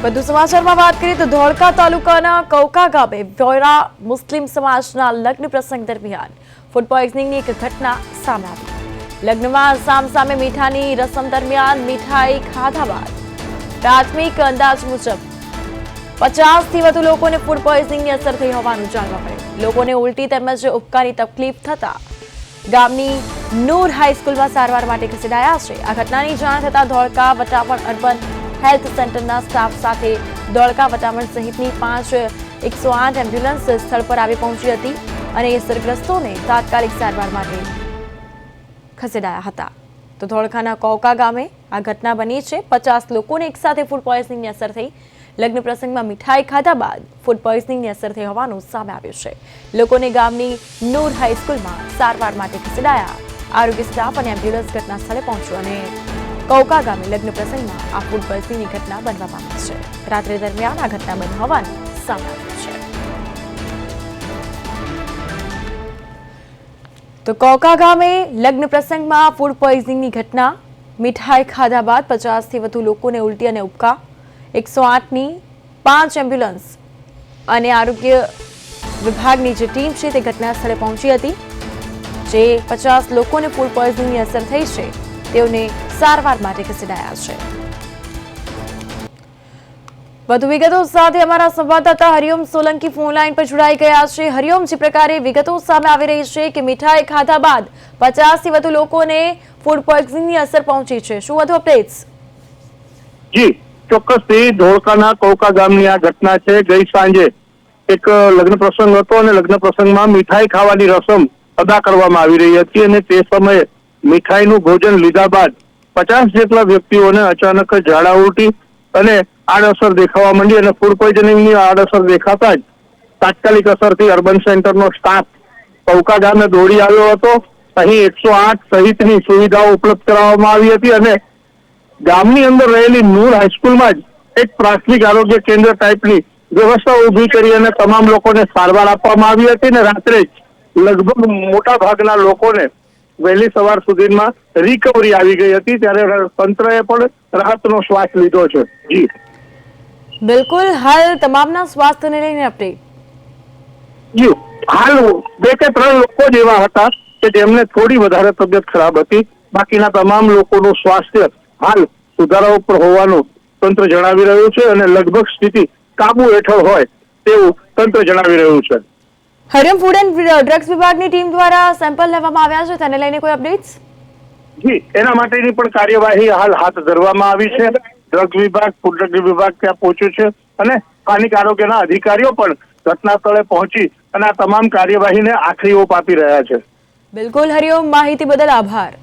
વધુ સમાચારમાં વાત કરીએ તો ધોળકા તાલુકાના કૌકા ગામે વોરા મુસ્લિમ સમાજના લગ્ન પ્રસંગ દરમિયાન ફૂડ પોઈઝનિંગની એક ઘટના સામે આવી. લગ્નમાં સામસામે મીઠાની રસમ દરમિયાન મીઠાઈ ખાધા બાદ પ્રાથમિક અંદાજ મુજબ 50થી વધુ લોકોને ફૂડ પોઈઝનિંગની અસર થઈ હોવાનું જાણવા મળ્યું. લોકોને ઉલટી તેમજ ઉબકાની તકલીફ થતા ગામની નૂર હાઈસ્કૂલમાં સારવાર માટે ખસેડાયા છે. આ ઘટનાની જાણ થતાં ધોળકા વટામણ અર્બન હેલ્થ સેન્ટરના સ્ટાફ સાથે ધોળકા વટામણ સહિતની 108 એમ્બ્યુલન્સ સ્થળ પર આવી પહોંચી હતી અને ઇજાગ્રસ્તોને તાત્કાલિક સારવાર માટે ખસેડાયા હતા. તો ધોળકાના કૌકા ગામે આ ઘટના બની છે. 50 લોકોને એકસાથે ફૂડ પોઈઝનિંગની અસર થઈ. લગ્ન પ્રસંગમાં મીઠાઈ ખાધા બાદ ફૂડ પોઈઝનિંગની અસર થઈ હોવાનું સામે આવ્યું છે. લોકોને ગામની નૂર હાઈસ્કૂલમાં સારવાર માટે ખસેડાયા. આરોગ્ય સ્ટાફ અને એમ્બ્યુલન્સ ઘટના સ્થળે પહોંચ્યું અને કૌકા ગામે લગ્ન પ્રસંગમાં આ ફૂડ પોઈઝનિંગની ઘટના બનવા પામી છે. રાત્રે દરમિયાન આ ઘટના બની હોવાનું સામે આવ્યું છે. તો કૌકા ગામે લગ્ન પ્રસંગમાં ફૂડ પોઈઝનિંગની ઘટના. મીઠાઈ ખાધા બાદ 50થી વધુ લોકોને ઉલટી અને ઉબકા. 108ની 5 એમ્બ્યુલન્સ અને આરોગ્ય વિભાગની જે ટીમ છે તે ઘટના સ્થળે પહોંચી હતી. જે 50 લોકોને ફૂડ પોઈઝનિંગની અસર થઈ છે તેઓને સારવાર માટે ખસેડાયા છે. વધુ વિગતો સાથે અમારા સંવાદદાતા હરિઓમ સોલંકી ફોન લાઈન પર જોડાઈ ગયા છે. હરિઓમ, જે પ્રકારે વિગતો સામે આવી રહી છે કે મીઠાઈ ખાધા બાદ 50થી વધુ લોકોને ફૂડ પોઈઝનિંગની અસર પહોંચી છે, શું વધુ અપડેટ્સ? જી ચોક્કસથી ધોળકાના કૌકા ગામની આ ઘટના છે. ગઈ સાંજે એક લગ્ન પ્રસંગ હતો અને લગ્ન પ્રસંગમાં મીઠાઈ ખાવાની રસમ અદા કરવામાં આવી રહી હતી અને તે સમયે મીઠાઈનું ભોજન લીધા બાદ 50 જેટલા વ્યક્તિઓને અચાનક ઝાડા ઉલટી અને આડઅસર દેખાવા માંડી અને ફૂડ પોઈઝનિંગની આડઅસર દેખાતા જ તાત્કાલિક અસરથી અર્બન સેન્ટરનો સ્ટાફ કૌકા ગામે દોડી આવ્યો હતો. અહીં 108 સહિતની સુવિધાઓ ઉપલબ્ધ કરાવવામાં આવી હતી અને ગામની અંદર રહેલી નૂર હાઈસ્કૂલમાં જ એક પ્રાથમિક આરોગ્ય કેન્દ્ર ટાઈપની વ્યવસ્થા ઊભી કરી અને તમામ લોકોને સારવાર આપવામાં આવી હતી અને રાત્રે જ લગભગ મોટા ભાગના લોકોને વહેલી સવાર સુધીમાં રિકવરી આવી ગઈ હતી. ત્યારે તંત્રએ પણ રાહતનો શ્વાસ લીધો છે. જી બિલકુલ, હાલ તમામના સ્વાસ્થ્યને લઈને અપડેટ? જી હાલ 2 કે 3 લોકો જ એવા હતા કે જેમને થોડી વધારે તબિયત ખરાબ હતી. બાકીના તમામ લોકોનું સ્વાસ્થ્ય હાલ સુધારા ઉપર હોવાનું તંત્ર જણાવી રહ્યું છે અને લગભગ સ્થિતિ કાબુ હેઠળ હોય તેવું તંત્ર જણાવી રહ્યું છે. હરિયમ, ફૂડ એન્ડ ડ્રગ્સ વિભાગની ટીમ દ્વારા સેમ્પલ લેવામાં આવ્યા છે, તેને લઈને કોઈ અપડેટ્સ? જી એના માટેની પણ કાર્યવાહી હાલ હાથ ધરવામાં આવી છે. ડ્રગ વિભાગ, ફૂડ ડ્રગ વિભાગ ત્યાં પહોંચ્યું છે અને સ્થાનિક આરોગ્યના અધિકારીઓ પણ ઘટના સ્થળે પહોંચી અને આ તમામ કાર્યવાહીને આખરી ઓપ આપી રહ્યા છે. બિલકુલ હરિઓમ, માહિતી બદલ આભાર.